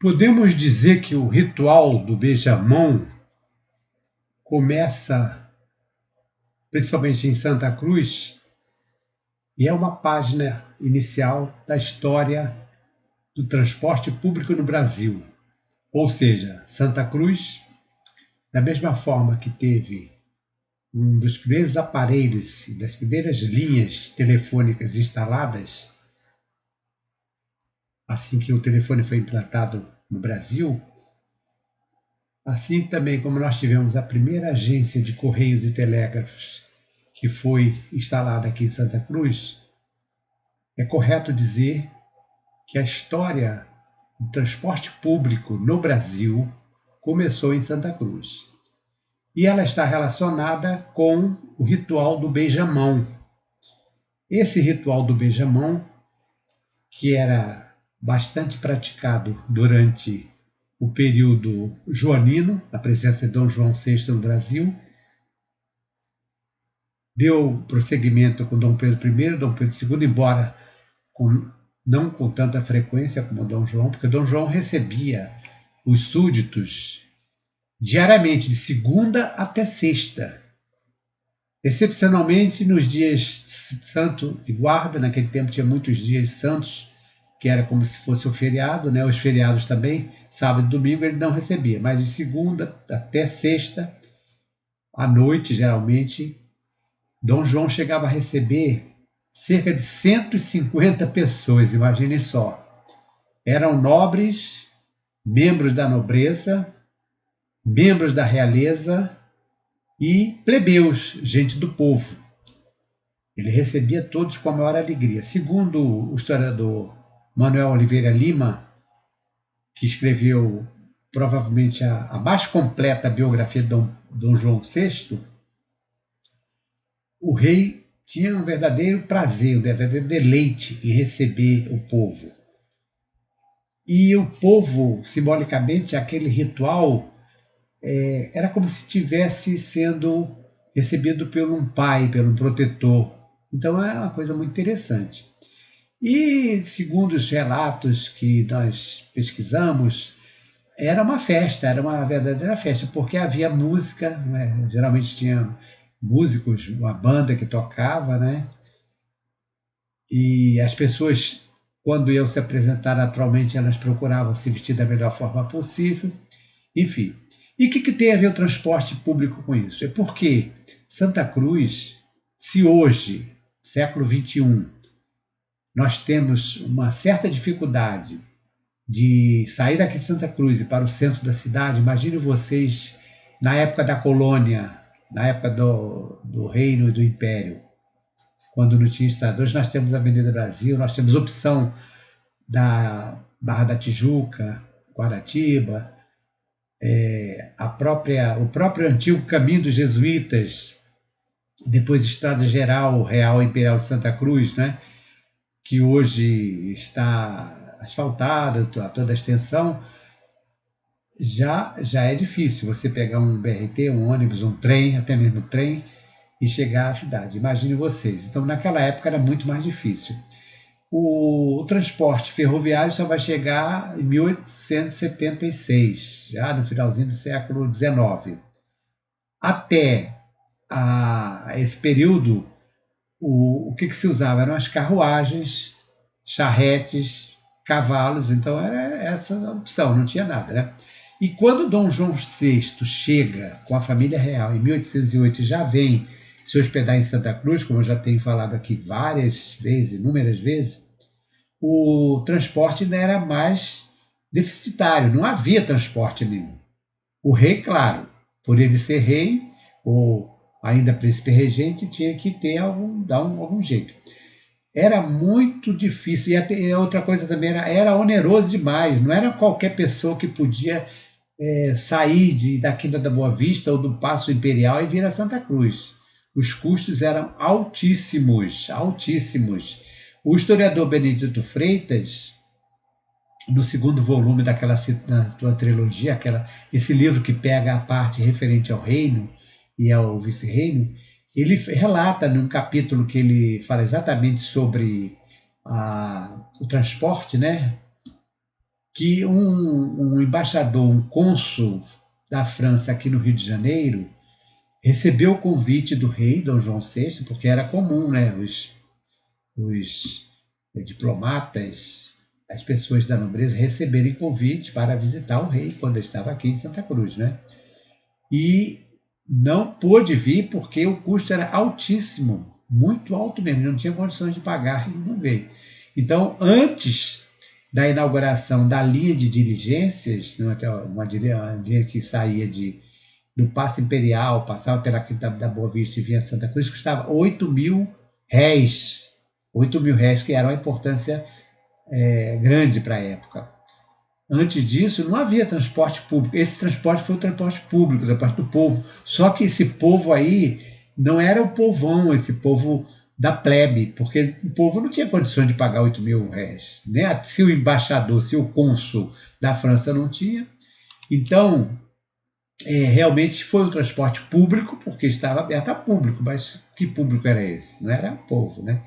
Podemos dizer que o ritual do beijamão começa principalmente em Santa Cruz e é uma página inicial da história do transporte público no Brasil. Ou seja, Santa Cruz, da mesma forma que teve um dos primeiros aparelhos, das primeiras linhas telefônicas instaladas, assim que o telefone foi implantado no Brasil, assim também como nós tivemos a primeira agência de correios e telégrafos que foi instalada aqui em Santa Cruz, é correto dizer que a história do transporte público no Brasil começou em Santa Cruz. E ela está relacionada com o ritual do beijamão. Esse ritual do beijamão, que era bastante praticado durante o período joanino, a presença de Dom João VI no Brasil, deu prosseguimento com Dom Pedro I, Dom Pedro II, embora não com tanta frequência como Dom João, porque Dom João recebia os súditos diariamente, de segunda até sexta. Excepcionalmente nos dias santo e guarda, naquele tempo tinha muitos dias santos, que era como se fosse o feriado, né? Os feriados também, sábado e domingo ele não recebia, mas de segunda até sexta, à noite geralmente, Dom João chegava a receber cerca de 150 pessoas, imaginem só. Eram nobres, membros da nobreza, membros da realeza e plebeus, gente do povo. Ele recebia todos com a maior alegria. Segundo o historiador Manuel Oliveira Lima, que escreveu provavelmente a mais completa biografia de Dom João VI, o rei tinha um verdadeiro prazer, um verdadeiro deleite em receber o povo. E o povo, simbolicamente, aquele ritual era como se estivesse sendo recebido por um pai, por um protetor. Então é uma coisa muito interessante. E, segundo os relatos que nós pesquisamos, era uma festa, era uma verdadeira festa, porque havia música, né? Geralmente tinha músicos, uma banda que tocava, né? E as pessoas, quando iam se apresentar naturalmente, elas procuravam se vestir da melhor forma possível. Enfim. E o que tem a ver o transporte público com isso? É porque Santa Cruz, se hoje, século XXI, nós temos uma certa dificuldade de sair daqui de Santa Cruz e para o centro da cidade, imagine vocês na época da colônia, na época do reino e do império, quando não tinha estrada. Hoje nós temos a Avenida Brasil, nós temos opção da Barra da Tijuca, Guaratiba, o próprio antigo caminho dos jesuítas, depois Estrada Geral, Real Imperial de Santa Cruz, né? Que hoje está asfaltada a toda a extensão, já é difícil você pegar um BRT, um ônibus, um trem, até mesmo trem, e chegar à cidade. Imagine vocês. Então, naquela época era muito mais difícil. O transporte ferroviário só vai chegar em 1876, já no finalzinho do século XIX. Até esse período, o que se usava eram as carruagens, charretes, cavalos, então era essa a opção, não tinha nada, né? E quando Dom João VI chega com a família real em 1808 e já vem se hospedar em Santa Cruz, como eu já tenho falado aqui várias vezes, inúmeras vezes, o transporte ainda era mais deficitário, não havia transporte nenhum. O rei, claro, por ele ser rei, ou ainda príncipe regente, tinha que ter algum jeito. Era muito difícil, e a outra coisa também era oneroso demais, não era qualquer pessoa que podia sair daqui da Boa Vista ou do Paço Imperial e vir a Santa Cruz. Os custos eram altíssimos, altíssimos. O historiador Benedito Freitas, no segundo volume da tua trilogia, esse livro que pega a parte referente ao reino e ao vice-reino, ele relata num capítulo que ele fala exatamente sobre o transporte, né? que um embaixador, um cônsul da França aqui no Rio de Janeiro, recebeu o convite do rei Dom João VI, porque era comum, né, os diplomatas, as pessoas da nobreza receberem convite para visitar o rei quando ele estava aqui em Santa Cruz, né? E não pôde vir porque o custo era altíssimo, muito alto mesmo, não tinha condições de pagar e não veio. Então, antes da inauguração da linha de diligências, uma linha que saía do Paço Imperial, passava pela Quinta da Boa Vista e vinha a Santa Cruz, custava 8.000 réis. 8.000 réis, que era uma importância grande para a época. Antes disso, não havia transporte público. Esse transporte foi o transporte público, o transporte do povo. Só que esse povo aí não era o povão, esse povo da plebe, porque o povo não tinha condições de pagar 8.000 réis. Né? Se o embaixador, se o cônsul da França não tinha. Então, realmente foi o transporte público, porque estava aberto a público, mas que público era esse? Não era o povo, né?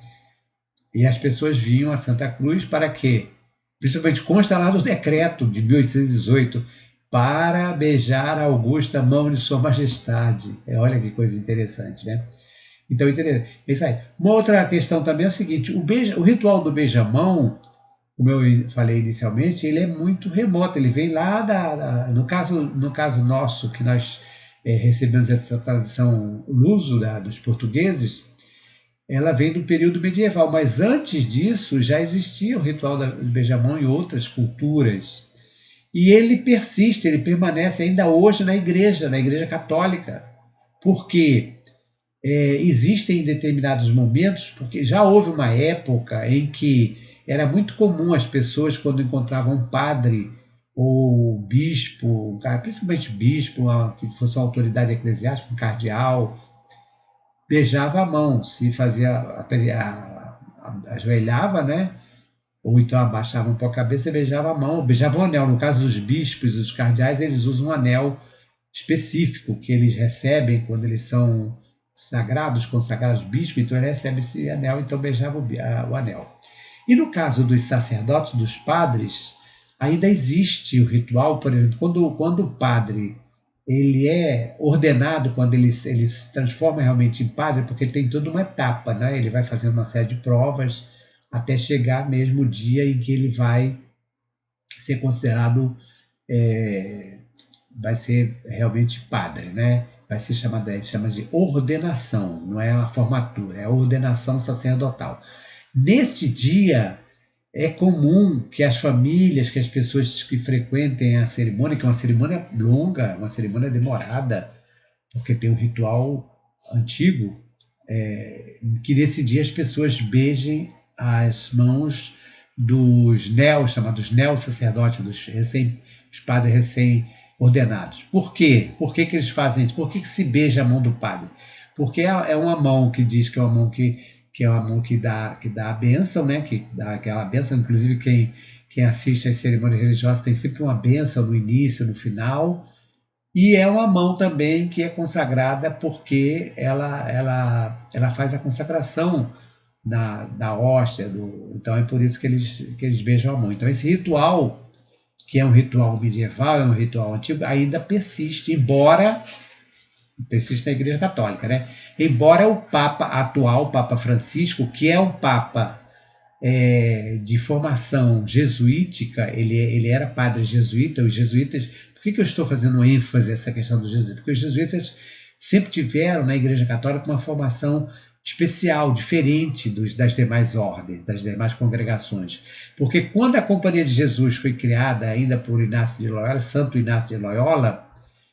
E as pessoas vinham a Santa Cruz para quê? Principalmente consta lá no decreto de 1818, para beijar a augusta mão de Sua Majestade. Olha que coisa interessante, né? Então, é isso aí. Uma outra questão também é o seguinte: o ritual do beijamão, como eu falei inicialmente, ele é muito remoto, ele vem lá no caso nosso, que nós recebemos essa tradição luso dos portugueses, ela vem do período medieval, mas antes disso já existia o ritual do beijamão em outras culturas. E ele persiste, ele permanece ainda hoje na Igreja Católica, porque existem determinados momentos, porque já houve uma época em que era muito comum as pessoas, quando encontravam um padre ou bispo, principalmente bispo, que fosse uma autoridade eclesiástica, um cardeal, beijava a mão, se fazia, ajoelhava, né? Ou então abaixava um pouco a cabeça e beijava a mão, beijava um anel. No caso dos bispos e dos cardeais, eles usam um anel específico que eles recebem quando eles são sagrados, consagrados bispos, então ele recebe esse anel, então beijava o anel. E no caso dos sacerdotes, dos padres, ainda existe o ritual, por exemplo, quando o padre ele é ordenado, quando ele se transforma realmente em padre, porque tem toda uma etapa, né? Ele vai fazendo uma série de provas até chegar mesmo o dia em que ele vai ser considerado, vai ser realmente padre, né? Vai ser chama de ordenação, não é a formatura, é a ordenação sacerdotal. Neste dia, é comum que as famílias, que as pessoas que frequentem a cerimônia, que é uma cerimônia longa, uma cerimônia demorada, porque tem um ritual antigo, que nesse dia as pessoas beijem as mãos dos chamados neo-sacerdotes, os padres recém-ordenados. Por quê? Por que eles fazem isso? Por que se beija a mão do padre? Porque é uma mão que diz que é uma mão que é uma mão que dá a bênção, né? Que dá aquela bênção. Inclusive, quem assiste às cerimônias religiosas tem sempre uma bênção no início, no final. E é uma mão também que é consagrada porque ela faz a consagração da hóstia. Então é por isso que eles beijam a mão. Então esse ritual, que é um ritual medieval, é um ritual antigo, ainda persiste, embora persiste na Igreja Católica, né? Embora o Papa atual, o Papa Francisco, que é um Papa de formação jesuítica, ele era padre jesuíta. Os jesuítas, por que eu estou fazendo ênfase nessa questão dos jesuítas? Porque os jesuítas sempre tiveram na Igreja Católica uma formação especial, diferente das demais ordens, das demais congregações. Porque quando a Companhia de Jesus foi criada ainda por Inácio de Loyola, Santo Inácio de Loyola,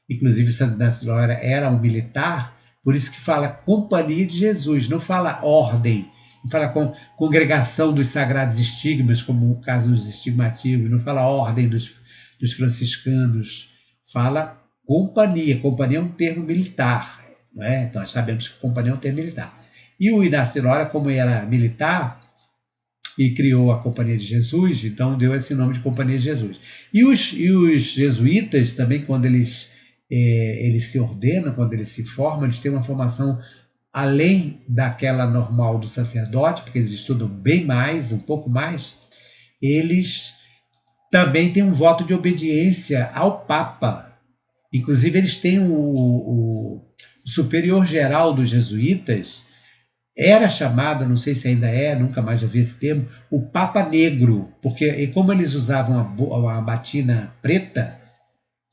inclusive Santo Inácio de Loyola era um militar, por isso que fala Companhia de Jesus, não fala ordem, não fala congregação dos sagrados estigmas, como o caso dos estigmativos, não fala ordem dos franciscanos, fala companhia. Companhia é um termo militar, não é? Então nós sabemos que companhia é um termo militar. E o Inácio de Loyola, como era militar e criou a Companhia de Jesus, então deu esse nome de Companhia de Jesus. E os jesuítas também, quando eles se ordenam, quando eles se formam, eles têm uma formação além daquela normal do sacerdote, porque eles estudam bem mais, um pouco mais. Eles também tem um voto de obediência ao Papa. Inclusive, eles têm o superior geral dos jesuítas, era chamado, não sei se ainda é, nunca mais ouvi esse termo, o Papa Negro, porque como eles usavam a batina preta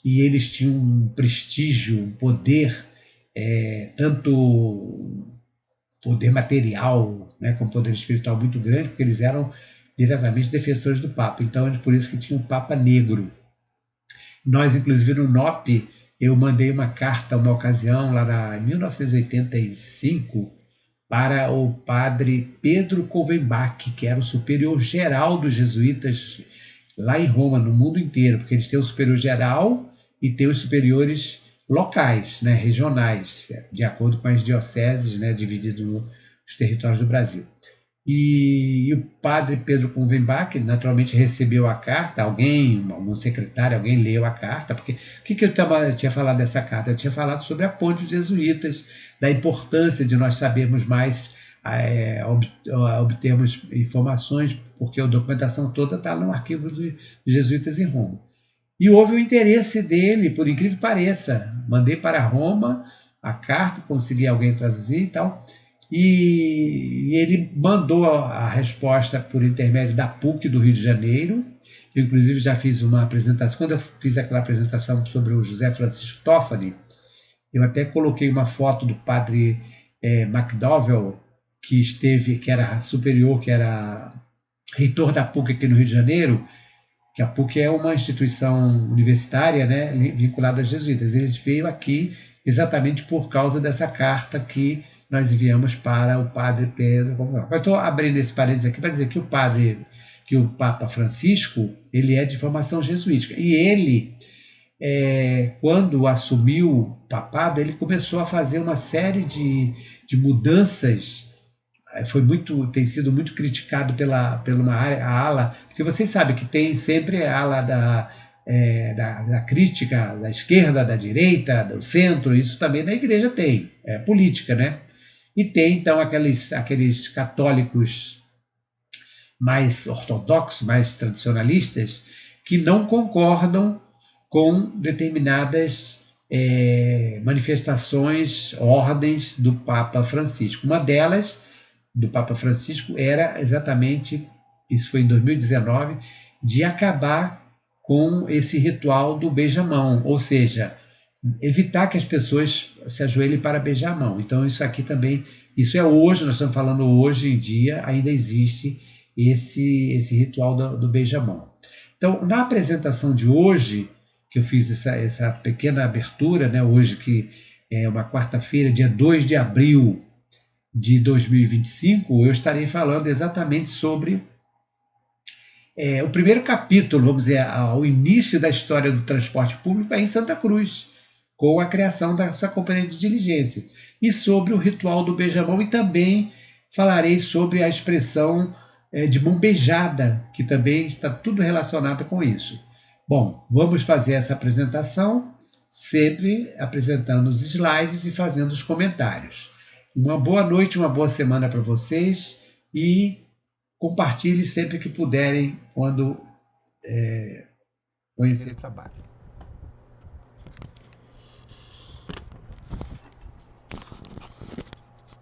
e eles tinham um prestígio, um poder, tanto poder material, né, como poder espiritual muito grande, porque eles eram diretamente defensores do Papa. Então, é por isso que tinha o Papa Negro. Nós, inclusive, no NOP, eu mandei uma carta, uma ocasião, lá em 1985, para o padre Pedro Covenbach, que era o superior geral dos jesuítas lá em Roma, no mundo inteiro, porque eles têm o superior geral e têm os superiores locais, né, regionais, de acordo com as dioceses, né, divididos nos territórios do Brasil. E o padre Pedro Covenbach, naturalmente, recebeu a carta, algum secretário, alguém leu a carta, porque o que eu tinha falado dessa carta? Eu tinha falado sobre a ponte dos jesuítas, da importância de nós sabermos mais, obtermos informações, porque a documentação toda está no arquivo dos jesuítas em Roma. E houve o interesse dele, por incrível que pareça. Mandei para Roma a carta, consegui alguém traduzir e tal, e ele mandou a resposta por intermédio da PUC do Rio de Janeiro. Eu, inclusive, já fiz uma apresentação. Quando eu fiz aquela apresentação sobre o José Francisco Toffoli, eu até coloquei uma foto do padre McDowell, que era superior, que era reitor da PUC aqui no Rio de Janeiro, que a PUC é uma instituição universitária, né, vinculada aos jesuítas. Ele veio aqui exatamente por causa dessa carta que nós enviamos para o padre Pedro. Eu estou abrindo esse parênteses aqui para dizer que o Papa Francisco, ele é de formação jesuítica. E ele, quando assumiu o papado, ele começou a fazer uma série de mudanças. Tem sido muito criticado pela uma ala, porque vocês sabem que tem sempre a ala da crítica da esquerda, da direita, do centro, isso também na igreja tem, é política, né? E tem, então, aqueles católicos mais ortodoxos, mais tradicionalistas, que não concordam com determinadas manifestações, ordens do Papa Francisco. Uma delas, do Papa Francisco, era exatamente, isso foi em 2019, de acabar com esse ritual do beijamão, ou seja, evitar que as pessoas se ajoelhem para beijar a mão. Então isso aqui também, isso é hoje, nós estamos falando hoje em dia, ainda existe esse ritual do beijamão. Então, na apresentação de hoje, que eu fiz essa pequena abertura, né, hoje que é uma quarta-feira, dia 2 de abril de 2025, eu estarei falando exatamente sobre o primeiro capítulo, vamos dizer, ao início da história do transporte público é em Santa Cruz, com a criação dessa companhia de diligência, e sobre o ritual do beijamão, e também falarei sobre a expressão de mão beijada, que também está tudo relacionado com isso. Bom, vamos fazer essa apresentação, sempre apresentando os slides e fazendo os comentários. Uma boa noite, uma boa semana para vocês e compartilhe sempre que puderem quando conhecer o trabalho.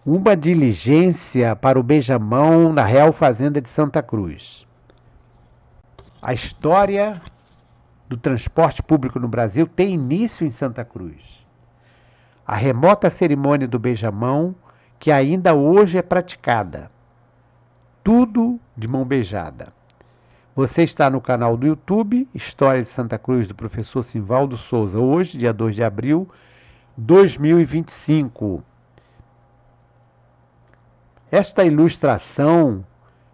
Uma diligência para o beijamão na Real Fazenda de Santa Cruz. A história do transporte público no Brasil tem início em Santa Cruz. A remota cerimônia do beijamão, que ainda hoje é praticada. Tudo de mão beijada. Você está no canal do YouTube, História de Santa Cruz, do professor Simvaldo Souza, hoje, dia 2 de abril de 2025. Esta ilustração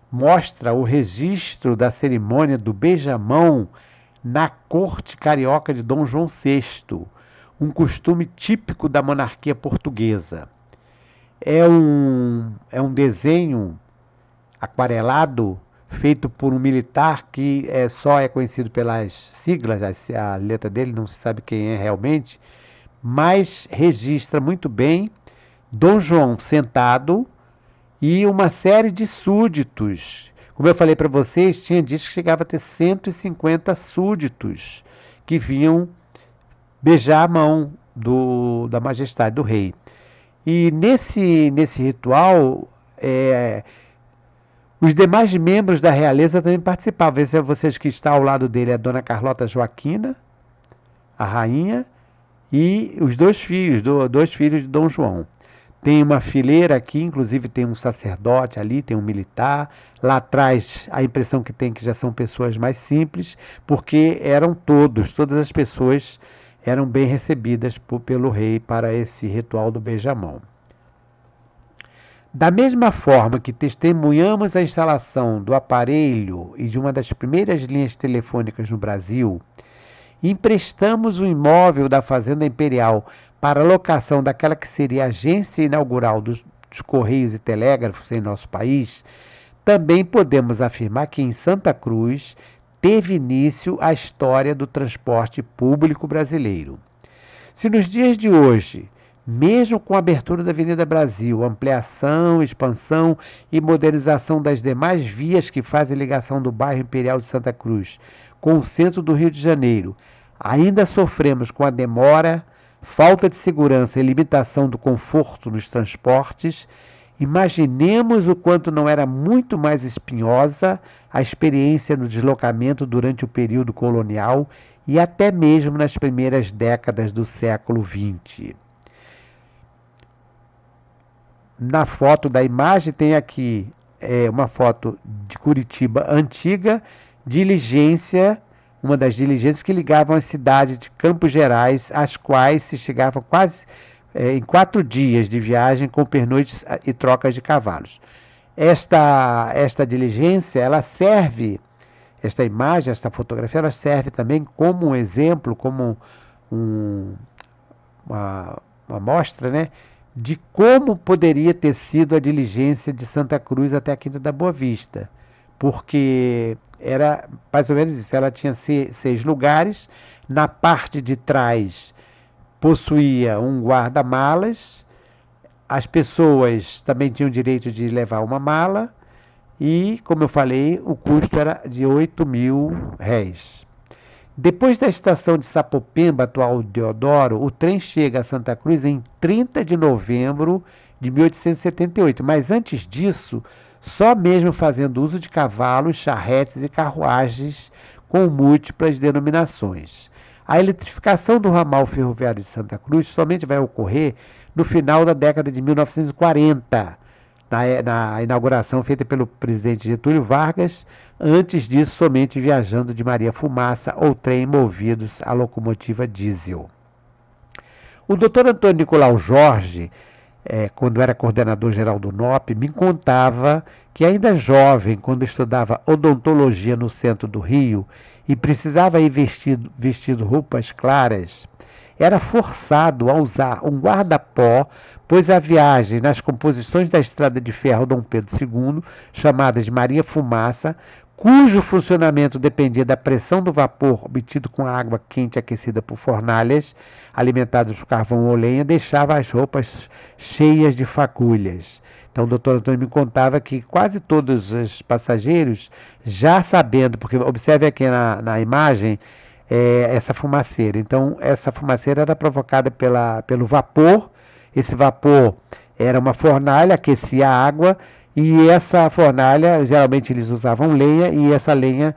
mostra o registro da cerimônia do beijamão na corte carioca de Dom João VI, um costume típico da monarquia portuguesa. É um desenho aquarelado feito por um militar que só é conhecido pelas siglas, a letra dele não se sabe quem é realmente, mas registra muito bem Dom João sentado e uma série de súditos, Como eu falei para vocês, tinha dias que chegava a ter 150 súditos que vinham beijar a mão da majestade do rei. E nesse ritual, os demais membros da realeza também participavam. Veja vocês que está ao lado dele a dona Carlota Joaquina, a rainha, e os dois filhos de Dom João. Tem uma fileira aqui, inclusive tem um sacerdote ali, tem um militar. Lá atrás, a impressão que tem que já são pessoas mais simples, porque todas as pessoas eram bem recebidas pelo rei para esse ritual do beijamão. Da mesma forma que testemunhamos a instalação do aparelho e de uma das primeiras linhas telefônicas no Brasil, emprestamos o imóvel da Fazenda Imperial para a locação daquela que seria a agência inaugural dos Correios e Telégrafos em nosso país, também podemos afirmar que em Santa Cruz teve início a história do transporte público brasileiro. Se nos dias de hoje, mesmo com a abertura da Avenida Brasil, ampliação, expansão e modernização das demais vias que fazem ligação do bairro Imperial de Santa Cruz com o centro do Rio de Janeiro, ainda sofremos com a demora, falta de segurança e limitação do conforto nos transportes, imaginemos o quanto não era muito mais espinhosa a experiência no deslocamento durante o período colonial e até mesmo nas primeiras décadas do século XX. Na foto da imagem tem aqui uma foto de Curitiba antiga, diligência, uma das diligências que ligavam a cidade de Campos Gerais, às quais se chegava quase em 4 dias de viagem com pernoites e trocas de cavalos. Esta diligência, ela serve, esta imagem, esta fotografia, ela serve também como um exemplo, como uma mostra, né, de como poderia ter sido a diligência de Santa Cruz até a Quinta da Boa Vista, porque era mais ou menos isso, ela tinha 6 lugares, na parte de trás possuía um guarda-malas, as pessoas também tinham o direito de levar uma mala e, como eu falei, o custo era de R$8.000. Depois da estação de Sapopemba, atual Deodoro, o trem chega a Santa Cruz em 30 de novembro de 1878, mas antes disso, só mesmo fazendo uso de cavalos, charretes e carruagens com múltiplas denominações. A eletrificação do ramal ferroviário de Santa Cruz somente vai ocorrer no final da década de 1940, na inauguração feita pelo presidente Getúlio Vargas. Antes disso, somente viajando de Maria Fumaça ou trem movidos a locomotiva diesel. O Dr. Antônio Nicolau Jorge, quando era coordenador-geral do NOP, me contava que ainda jovem, quando estudava odontologia no centro do Rio e precisava ir vestido roupas claras, era forçado a usar um guarda-pó, pois a viagem nas composições da estrada de ferro Dom Pedro II, chamada de Maria Fumaça, cujo funcionamento dependia da pressão do vapor obtido com a água quente aquecida por fornalhas alimentadas por carvão ou lenha, deixava as roupas cheias de fagulhas. Então o doutor Antônio me contava que quase todos os passageiros, já sabendo, porque observe aqui na imagem, essa fumaceira. Então essa fumaceira era provocada pelo vapor. Esse vapor era uma fornalha, aquecia a água, e essa fornalha, geralmente eles usavam lenha, e essa lenha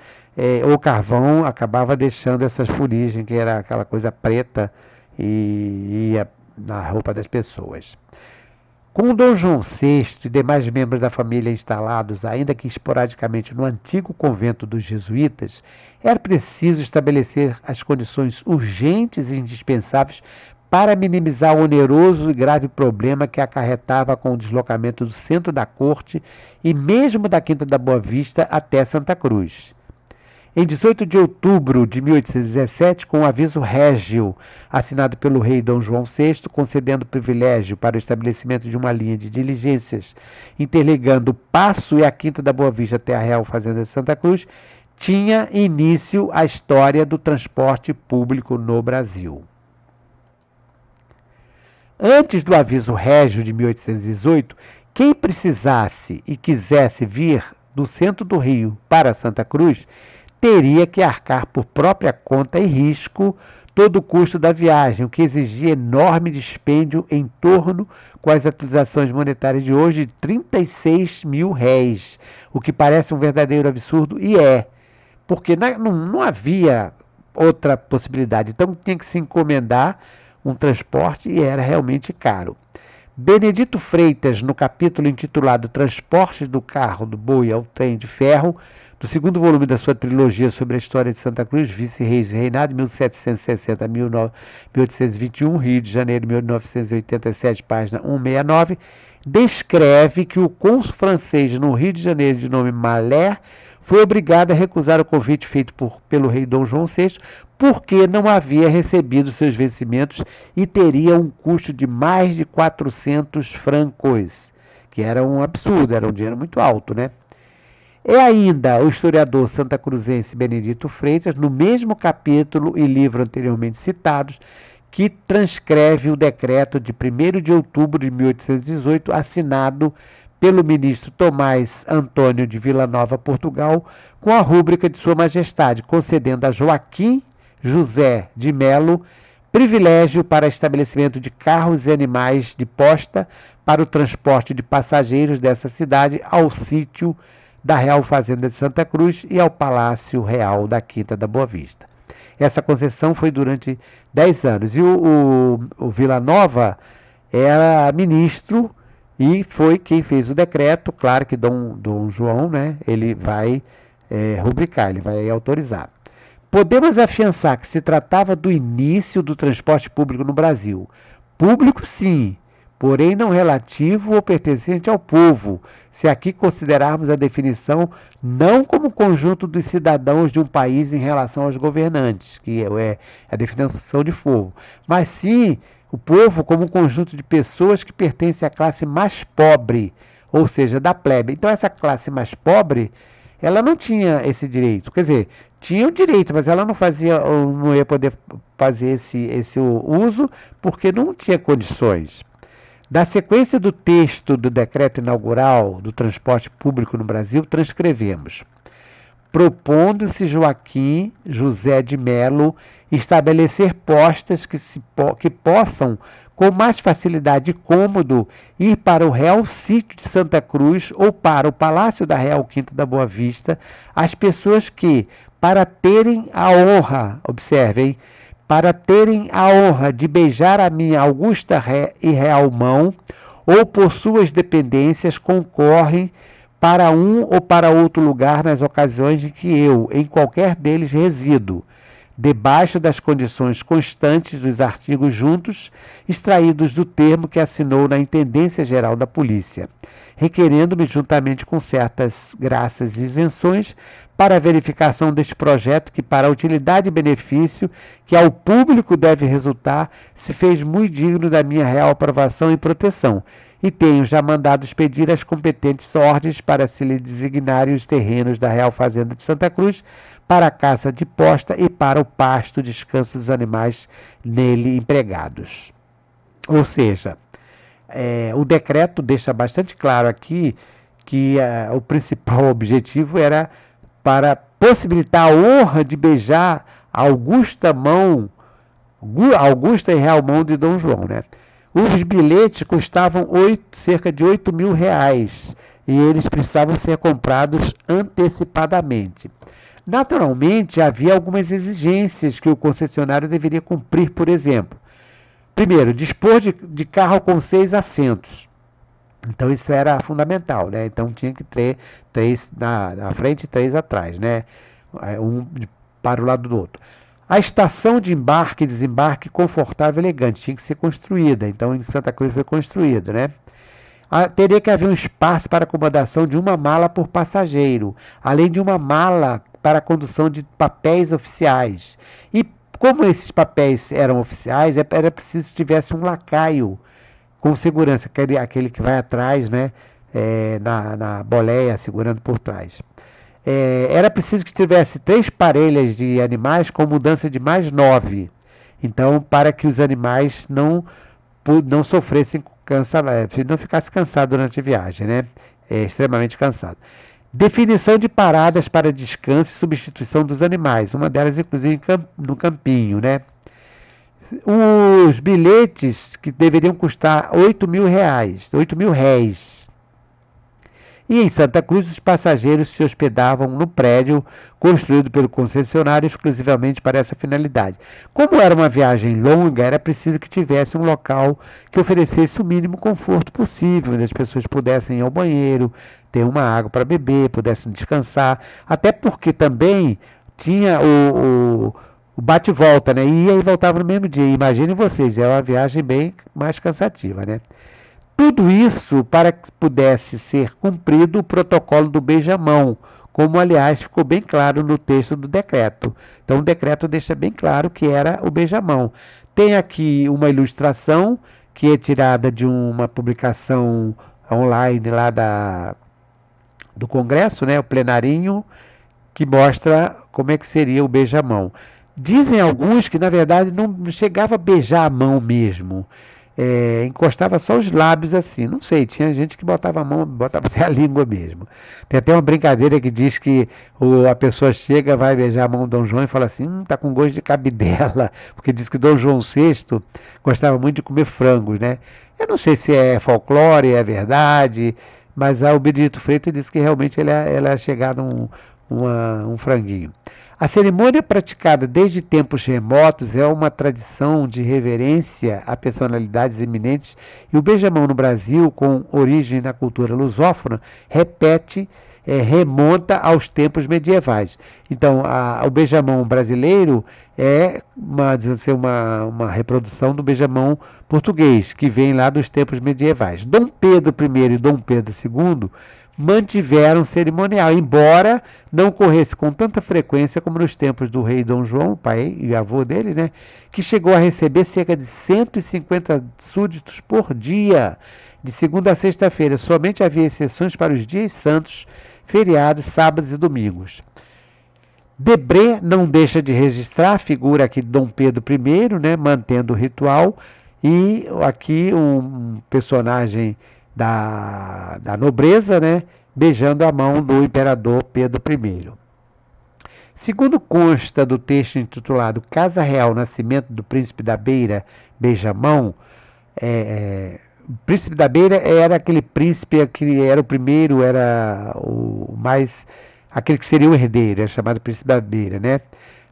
ou carvão acabava deixando essas fuligens, que era aquela coisa preta, e ia na roupa das pessoas. Com o Dom João VI e demais membros da família instalados, ainda que esporadicamente, no antigo convento dos jesuítas, era preciso estabelecer as condições urgentes e indispensáveis para minimizar o oneroso e grave problema que acarretava com o deslocamento do centro da corte e mesmo da Quinta da Boa Vista até Santa Cruz. Em 18 de outubro de 1817, com o aviso régio assinado pelo rei Dom João VI, concedendo privilégio para o estabelecimento de uma linha de diligências interligando o Paço e a Quinta da Boa Vista até a Real Fazenda de Santa Cruz, tinha início a história do transporte público no Brasil. Antes do aviso régio de 1818, quem precisasse e quisesse vir do centro do Rio para Santa Cruz, teria que arcar por própria conta e risco todo o custo da viagem, o que exigia enorme dispêndio em torno, com as atualizações monetárias de hoje, de 36 mil réis, o que parece um verdadeiro absurdo, e é, porque não havia outra possibilidade, então tinha que se encomendar um transporte e era realmente caro. Benedito Freitas, no capítulo intitulado Transportes do Carro, do Boi ao Trem de Ferro, do segundo volume da sua trilogia sobre a história de Santa Cruz, Vice-Reis e Reinado, 1760 a 1821, Rio de Janeiro, 1987, página 169, descreve que o cônsul francês no Rio de Janeiro, de nome Malher, foi obrigado a recusar o convite feito pelo rei Dom João VI, porque não havia recebido seus vencimentos e teria um custo de mais de 400 francos, que era um absurdo, era um dinheiro muito alto, né? É ainda o historiador santacruzense Benedito Freitas, no mesmo capítulo e livro anteriormente citados, que transcreve o decreto de 1º de outubro de 1818, assinado pelo ministro Tomás Antônio de Vilanova, Portugal, com a rúbrica de Sua Majestade, concedendo a Joaquim José de Melo privilégio para estabelecimento de carros e animais de posta para o transporte de passageiros dessa cidade ao sítio da Real Fazenda de Santa Cruz e ao Palácio Real da Quinta da Boa Vista. Essa concessão foi durante 10 anos. E o Vilanova era ministro e foi quem fez o decreto. Claro que Dom João, né, ele vai rubricar, ele vai autorizar. Podemos afiançar que se tratava do início do transporte público no Brasil. Público, sim, porém não relativo ou pertencente ao povo, se aqui considerarmos a definição não como conjunto dos cidadãos de um país em relação aos governantes, que é a definição de povo, mas sim o povo como um conjunto de pessoas que pertencem à classe mais pobre, ou seja, da plebe. Então essa classe mais pobre, ela não tinha esse direito, quer dizer, tinha o direito, mas ela não ia poder fazer esse uso porque não tinha condições. Da sequência do texto do decreto inaugural do transporte público no Brasil, transcrevemos: propondo-se Joaquim José de Melo estabelecer postas que possam, com mais facilidade e cômodo, ir para o Real Sítio de Santa Cruz ou para o Palácio da Real Quinta da Boa Vista, as pessoas que, para terem a honra, observem, para terem a honra de beijar a minha augusta e real mão, ou por suas dependências, concorrem para um ou para outro lugar nas ocasiões em que eu, em qualquer deles, resido, debaixo das condições constantes dos artigos juntos, extraídos do termo que assinou na Intendência Geral da Polícia, requerendo-me, juntamente com certas graças e isenções, para a verificação deste projeto que, para a utilidade e benefício que ao público deve resultar, se fez muito digno da minha real aprovação e proteção, e tenho já mandado expedir as competentes ordens para se lhe designarem os terrenos da Real Fazenda de Santa Cruz para a caça de posta e para o pasto e descanso dos animais nele empregados. Ou seja, o decreto deixa bastante claro aqui que o principal objetivo era para possibilitar a honra de beijar a augusta e real mão de Dom João, né? Os bilhetes custavam cerca de 8 mil reais e eles precisavam ser comprados antecipadamente. Naturalmente, havia algumas exigências que o concessionário deveria cumprir, por exemplo. Primeiro, dispor de carro com 6 assentos. Então isso era fundamental, né? Então tinha que ter 3 na frente e 3 atrás, né? Um para o lado do outro. A estação de embarque e desembarque confortável e elegante tinha que ser construída. Então em Santa Cruz foi construída, né? Teria que haver um espaço para acomodação de uma mala por passageiro, além de uma mala para a condução de papéis oficiais. E como esses papéis eram oficiais, era preciso que tivesse um lacaio com segurança, aquele que vai atrás, né, na boleia, segurando por trás. Era preciso que tivesse 3 parelhas de animais com mudança de mais 9. Então, para que os animais não sofressem não ficasse cansado durante a viagem, né? Extremamente cansado. Definição de paradas para descanso e substituição dos animais, uma delas inclusive no campinho, né? Os bilhetes que deveriam custar R$ 8.000, R$ 8.000. E em Santa Cruz, os passageiros se hospedavam no prédio construído pelo concessionário exclusivamente para essa finalidade. Como era uma viagem longa, era preciso que tivesse um local que oferecesse o mínimo conforto possível, onde as pessoas pudessem ir ao banheiro, ter uma água para beber, pudessem descansar, até porque também tinha o bate e volta, né? Ia e voltava no mesmo dia. Imaginem vocês, é uma viagem bem mais cansativa, né? Tudo isso para que pudesse ser cumprido o protocolo do beijamão, como aliás ficou bem claro no texto do decreto. Então o decreto deixa bem claro que era o beijamão. Tem aqui uma ilustração que é tirada de uma publicação online lá do Congresso, né, o plenarinho, que mostra como é que seria o beijamão. Dizem alguns que na verdade não chegava a beijar a mão mesmo. Encostava só os lábios assim, não sei, tinha gente que botava a mão, botava assim a língua mesmo. Tem até uma brincadeira que diz que a pessoa chega, vai beijar a mão do Dom João e fala assim, tá com gosto de cabidela, porque diz que Dom João VI gostava muito de comer frangos, né? Eu não sei se é folclore, é verdade, mas o Benedito Freitas disse que realmente ele é chegado um franguinho. A cerimônia praticada desde tempos remotos é uma tradição de reverência a personalidades eminentes e o beijamão no Brasil, com origem na cultura lusófona, remonta aos tempos medievais. Então, o beijamão brasileiro é uma reprodução do beijamão português, que vem lá dos tempos medievais. Dom Pedro I e Dom Pedro II mantiveram cerimonial, embora não ocorresse com tanta frequência como nos tempos do rei Dom João, o pai e avô dele, né, que chegou a receber cerca de 150 súditos por dia, de segunda a sexta-feira. Somente havia exceções para os dias santos, feriados, sábados e domingos. Debré não deixa de registrar a figura aqui de Dom Pedro I, né, mantendo o ritual, e aqui um personagem da nobreza, né, beijando a mão do imperador Pedro I. Segundo consta do texto intitulado Casa Real Nascimento do Príncipe da Beira, Beijamão, o Príncipe da Beira era aquele príncipe que era o primeiro, era o mais, aquele que seria o herdeiro, é chamado Príncipe da Beira, né?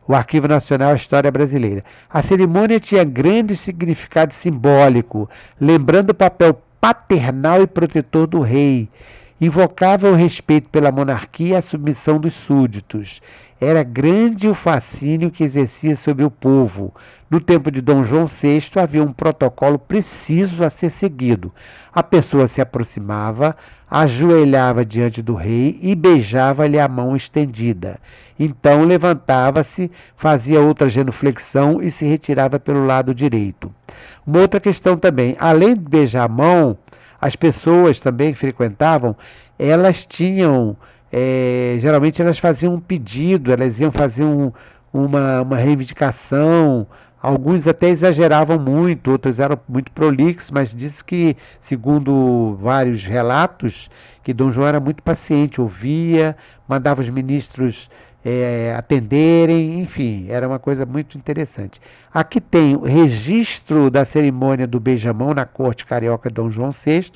O Arquivo Nacional História Brasileira. A cerimônia tinha grande significado simbólico, lembrando o papel paternal e protetor do rei. Invocava o respeito pela monarquia e a submissão dos súditos. Era grande o fascínio que exercia sobre o povo. No tempo de Dom João VI havia um protocolo preciso a ser seguido. A pessoa se aproximava, ajoelhava diante do rei e beijava-lhe a mão estendida. Então levantava-se, fazia outra genuflexão e se retirava pelo lado direito. Uma outra questão também, além de beijar a mão, as pessoas também que frequentavam, elas tinham, geralmente elas faziam um pedido, elas iam fazer uma reivindicação, alguns até exageravam muito, outros eram muito prolixos, mas diz que, segundo vários relatos, que Dom João era muito paciente, ouvia, mandava os ministros atenderem, enfim, era uma coisa muito interessante. Aqui tem o registro da cerimônia do beijamão na corte carioca de Dom João VI,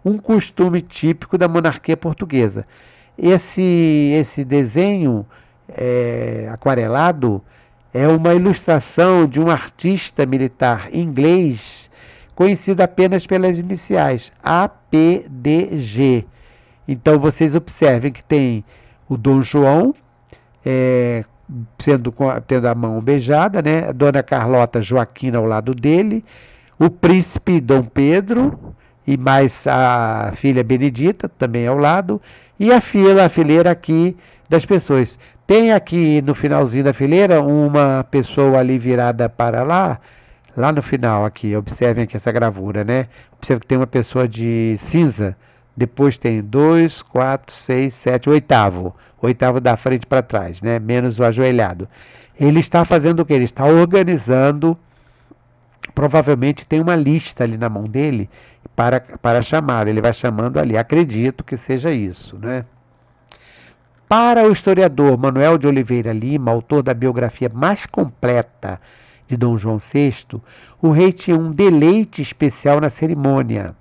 um costume típico da monarquia portuguesa. Esse desenho aquarelado é uma ilustração de um artista militar inglês conhecido apenas pelas iniciais APDG. Então vocês observem que tem o Dom João tendo a mão beijada, né? A Dona Carlota Joaquina ao lado dele, o príncipe Dom Pedro e mais a filha Benedita também ao lado, e a fileira aqui das pessoas. Tem aqui no finalzinho da fileira uma pessoa ali virada para lá no final aqui, observem aqui essa gravura, né? Observe que tem uma pessoa de cinza, depois tem 2, 4, 6, 7, oitavo da frente para trás, né? Menos o ajoelhado. Ele está fazendo o quê? Ele está organizando, provavelmente tem uma lista ali na mão dele para chamar, ele vai chamando ali, acredito que seja isso, né? Para o historiador Manuel de Oliveira Lima, autor da biografia mais completa de Dom João VI, o rei tinha um deleite especial na cerimônia,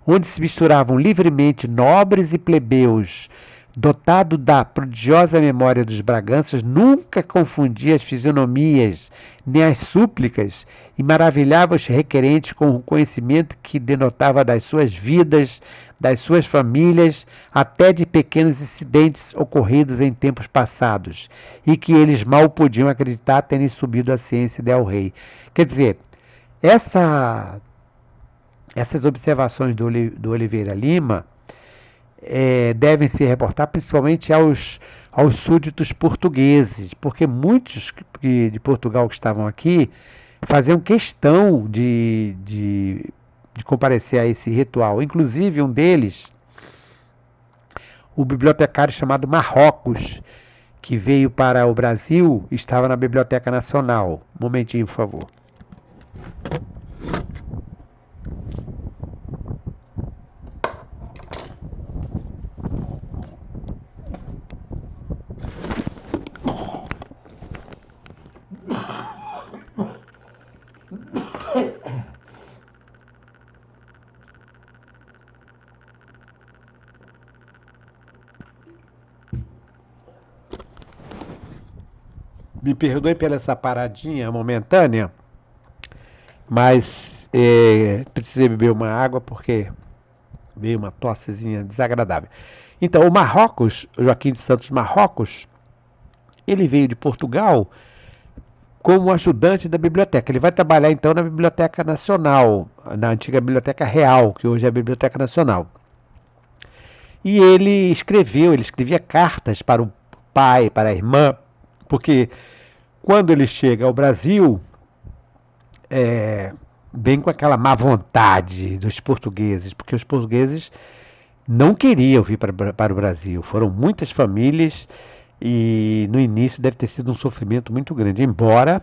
onde se misturavam livremente nobres e plebeus. Dotado da prodigiosa memória dos Braganças, nunca confundia as fisionomias nem as súplicas e maravilhava os requerentes com o conhecimento que denotava das suas vidas, das suas famílias, até de pequenos incidentes ocorridos em tempos passados e que eles mal podiam acreditar terem subido à ciência de El Rei. Quer dizer, essas observações do Oliveira Lima devem se reportar principalmente aos súditos portugueses, porque muitos de Portugal que estavam aqui faziam questão de comparecer a esse ritual. Inclusive, um deles, o bibliotecário chamado Marrocos, que veio para o Brasil, estava na Biblioteca Nacional. Um momentinho, por favor. Me perdoe pela essa paradinha momentânea, mas precisei beber uma água porque veio uma tossezinha desagradável. Então, o Marrocos, Joaquim de Santos Marrocos, ele veio de Portugal como ajudante da biblioteca. Ele vai trabalhar então na Biblioteca Nacional, na antiga Biblioteca Real, que hoje é a Biblioteca Nacional. E ele escrevia cartas para o pai, para a irmã, porque quando ele chega ao Brasil, vem com aquela má vontade dos portugueses, porque os portugueses não queriam vir para o Brasil. Foram muitas famílias e no início deve ter sido um sofrimento muito grande, embora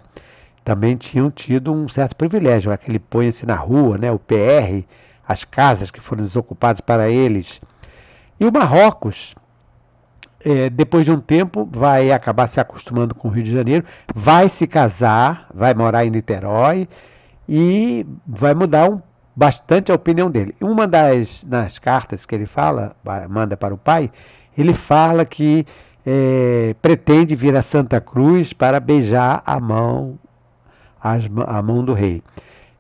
também tinham tido um certo privilégio, aquele põe-se na rua, né, o PR, as casas que foram desocupadas para eles. E o Marrocos, depois de um tempo, vai acabar se acostumando com o Rio de Janeiro, vai se casar, vai morar em Niterói e vai mudar bastante a opinião dele. Uma nas cartas que ele manda para o pai, ele fala que pretende vir a Santa Cruz para beijar a mão do rei.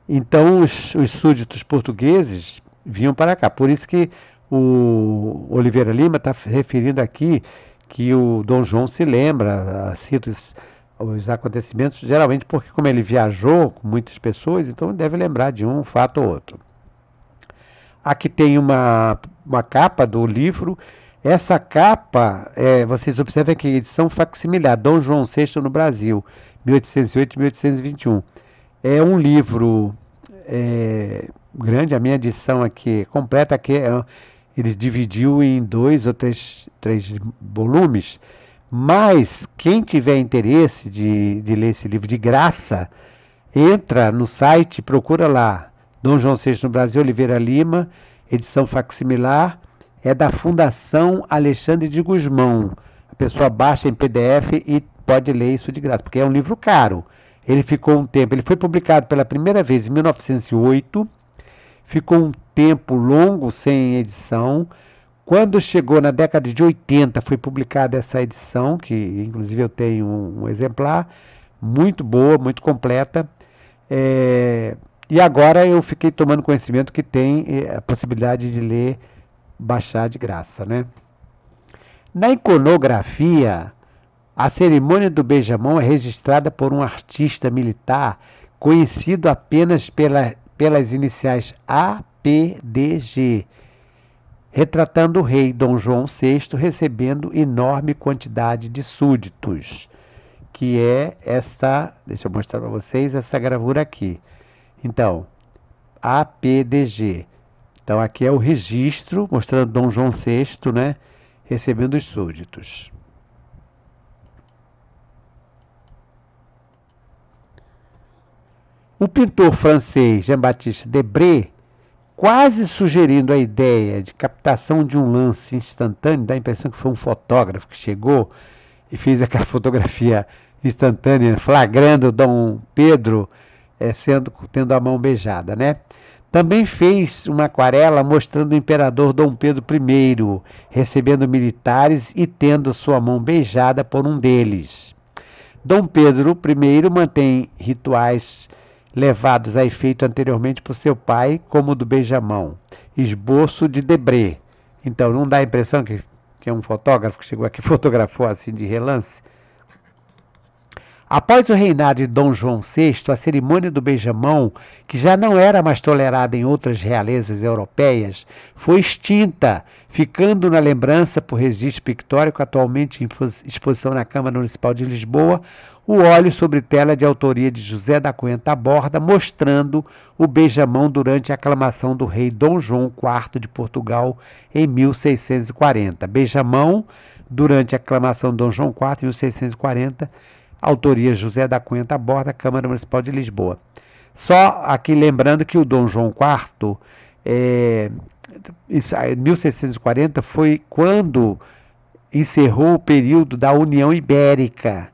Então os súditos portugueses vinham para cá. Por isso que o Oliveira Lima está referindo aqui que o Dom João se lembra, cita os acontecimentos, geralmente porque como ele viajou com muitas pessoas, então deve lembrar de um fato ou outro. Aqui tem uma capa do livro. Essa capa, vocês observam que é edição facsimilar, Dom João VI no Brasil, 1808-1821. É um livro grande, a minha edição aqui completa, ele dividiu em 2 ou 3 volumes, mas quem tiver interesse de ler esse livro de graça, entra no site, procura lá, Dom João VI no Brasil, Oliveira Lima, edição facsimilar, é da Fundação Alexandre de Gusmão. A pessoa baixa em PDF e pode ler isso de graça, porque é um livro caro. Ele ficou um tempo, ele foi publicado pela primeira vez em 1908, ficou um tempo longo sem edição. Quando chegou na década de 80, foi publicada essa edição, que inclusive eu tenho um exemplar, muito boa, muito completa. E agora eu fiquei tomando conhecimento que tem a possibilidade de baixar de graça, né? Na iconografia, a cerimônia do beijamão é registrada por um artista militar conhecido apenas pelas iniciais APDG, retratando o rei Dom João VI recebendo enorme quantidade de súditos, que é esta, deixa eu mostrar para vocês essa gravura aqui. Então, APDG. Então aqui é o registro mostrando Dom João VI, né, recebendo os súditos. O pintor francês Jean-Baptiste Debré quase sugerindo a ideia de captação de um lance instantâneo, dá a impressão que foi um fotógrafo que chegou e fez aquela fotografia instantânea, flagrando Dom Pedro tendo a mão beijada, né? Também fez uma aquarela mostrando o imperador Dom Pedro I, recebendo militares e tendo sua mão beijada por um deles. Dom Pedro I mantém rituais levados a efeito anteriormente por seu pai, como o do beijamão, esboço de Debré. Então, não dá a impressão que é um fotógrafo que chegou aqui e fotografou assim de relance? Após o reinado de Dom João VI, a cerimônia do beijamão, que já não era mais tolerada em outras realezas europeias, foi extinta, ficando na lembrança por registro pictórico atualmente em exposição na Câmara Municipal de Lisboa, o óleo sobre tela de autoria de José da Cunha Taborda, mostrando o beijamão durante a aclamação do rei Dom João IV de Portugal em 1640. Beijamão durante a aclamação de Dom João IV em 1640, autoria José da Cunha Taborda, Câmara Municipal de Lisboa. Só aqui lembrando que o Dom João IV, em 1640, foi quando encerrou o período da União Ibérica.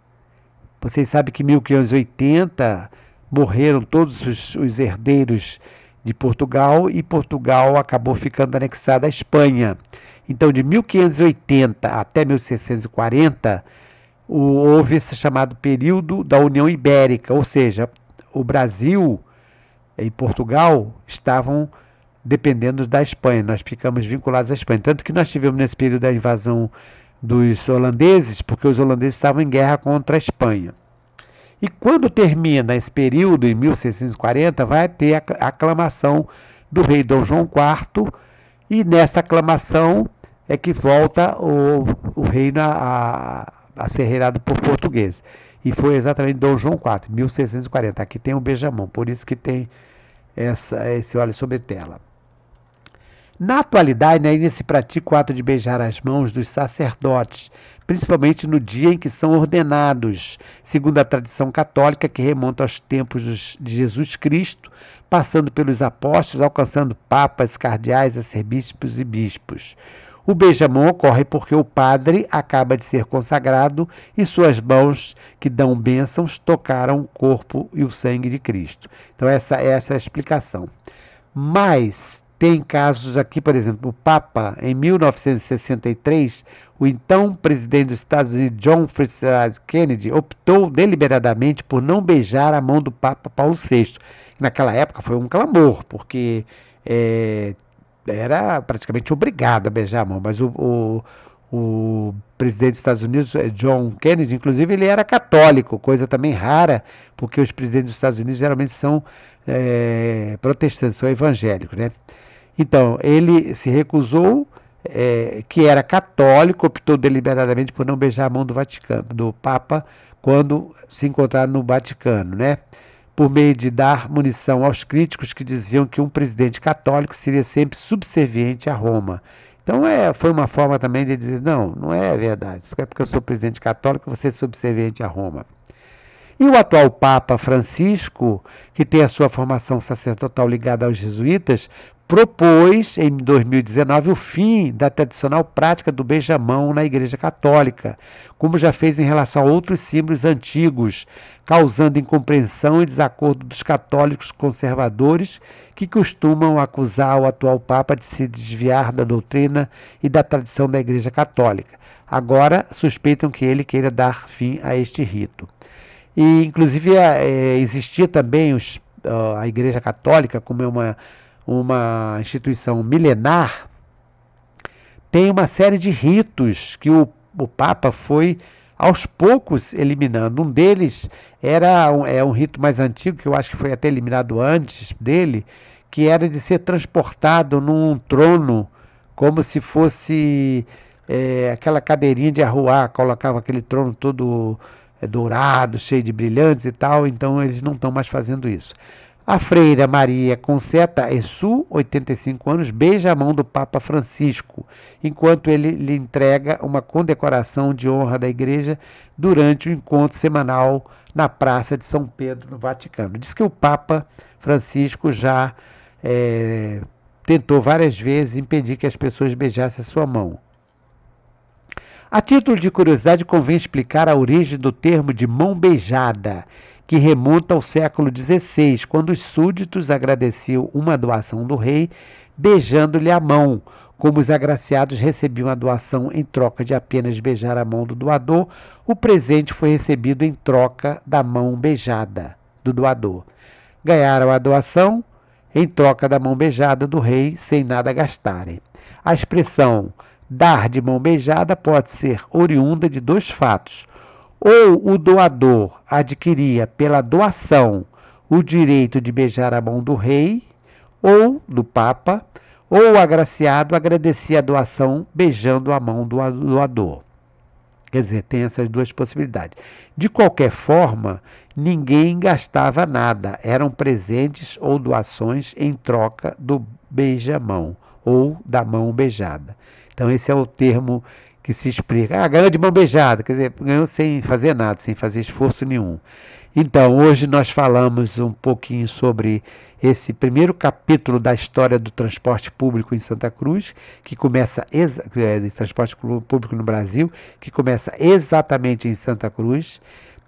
Vocês sabem que em 1580 morreram todos os herdeiros de Portugal e Portugal acabou ficando anexada à Espanha. Então, de 1580 até 1640, houve esse chamado período da União Ibérica, ou seja, o Brasil e Portugal estavam dependendo da Espanha, nós ficamos vinculados à Espanha. Tanto que nós tivemos nesse período a invasão dos holandeses, porque os holandeses estavam em guerra contra a Espanha. E quando termina esse período, em 1640, vai ter a aclamação do rei Dom João IV, e nessa aclamação é que volta o reino a ser reinado por portugueses. E foi exatamente Dom João IV, 1640. Aqui tem o beijamão, por isso que tem esse óleo sobre tela. Na atualidade, ainda se pratica o ato de beijar as mãos dos sacerdotes, principalmente no dia em que são ordenados, segundo a tradição católica que remonta aos tempos de Jesus Cristo, passando pelos apóstolos, alcançando papas, cardeais, arcebispos e bispos. O beijamão ocorre porque o padre acaba de ser consagrado e suas mãos, que dão bênçãos, tocaram o corpo e o sangue de Cristo. Então essa é a explicação. Mas tem casos aqui, por exemplo, o Papa, em 1963, o então presidente dos Estados Unidos, John Fitzgerald Kennedy, optou deliberadamente por não beijar a mão do Papa Paulo VI. Naquela época foi um clamor, porque era praticamente obrigado a beijar a mão, mas o presidente dos Estados Unidos, John Kennedy, inclusive, ele era católico, coisa também rara, porque os presidentes dos Estados Unidos geralmente são protestantes, são evangélicos, né? Então, ele se recusou, que era católico, optou deliberadamente por não beijar a mão do Papa, quando se encontraram no Vaticano, né? Por meio de dar munição aos críticos que diziam que um presidente católico seria sempre subserviente a Roma. Então foi uma forma também de dizer, não é verdade, isso é porque eu sou presidente católico, você é subserviente a Roma. E o atual Papa Francisco, que tem a sua formação sacerdotal ligada aos jesuítas, propôs em 2019 o fim da tradicional prática do beijamão na Igreja Católica, como já fez em relação a outros símbolos antigos, causando incompreensão e desacordo dos católicos conservadores que costumam acusar o atual Papa de se desviar da doutrina e da tradição da Igreja Católica. Agora suspeitam que ele queira dar fim a este rito. E, inclusive, existia também a Igreja Católica, como é uma instituição milenar, tem uma série de ritos que o Papa foi aos poucos eliminando. Um deles é um rito mais antigo, que eu acho que foi até eliminado antes dele, que era de ser transportado num trono, como se fosse aquela cadeirinha de arruar, colocava aquele trono todo dourado, cheio de brilhantes e tal, então eles não estão mais fazendo isso. A freira Maria Concetta Essu, 85 anos, beija a mão do Papa Francisco, enquanto ele lhe entrega uma condecoração de honra da igreja durante o encontro semanal na Praça de São Pedro, no Vaticano. Diz que o Papa Francisco já tentou várias vezes impedir que as pessoas beijassem a sua mão. A título de curiosidade, convém explicar a origem do termo de mão beijada, que remonta ao século XVI, quando os súditos agradeciam uma doação do rei, beijando-lhe a mão. Como os agraciados recebiam a doação em troca de apenas beijar a mão do doador, o presente foi recebido em troca da mão beijada do doador. Ganharam a doação em troca da mão beijada do rei, sem nada gastarem. A expressão dar de mão beijada pode ser oriunda de dois fatos. Ou o doador adquiria pela doação o direito de beijar a mão do rei ou do papa, ou o agraciado agradecia a doação beijando a mão do doador. Quer dizer, tem essas duas possibilidades. De qualquer forma, ninguém gastava nada. Eram presentes ou doações em troca do beija-mão ou da mão beijada. Então, esse é o termo que se explica. Ah, ganhou de mão beijada. Quer dizer, ganhou sem fazer nada, sem fazer esforço nenhum. Então, hoje nós falamos um pouquinho sobre esse primeiro capítulo da história do transporte público em Santa Cruz, que começa de transporte público no Brasil, que começa exatamente em Santa Cruz,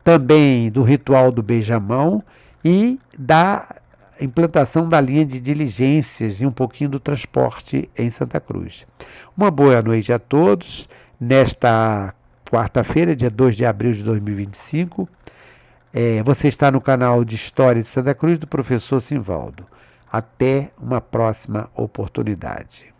também do ritual do beijamão e da implantação da linha de diligências e um pouquinho do transporte em Santa Cruz. Uma boa noite a todos, nesta quarta-feira, dia 2 de abril de 2025. Você está no canal de História de Santa Cruz do professor Simvaldo. Até uma próxima oportunidade.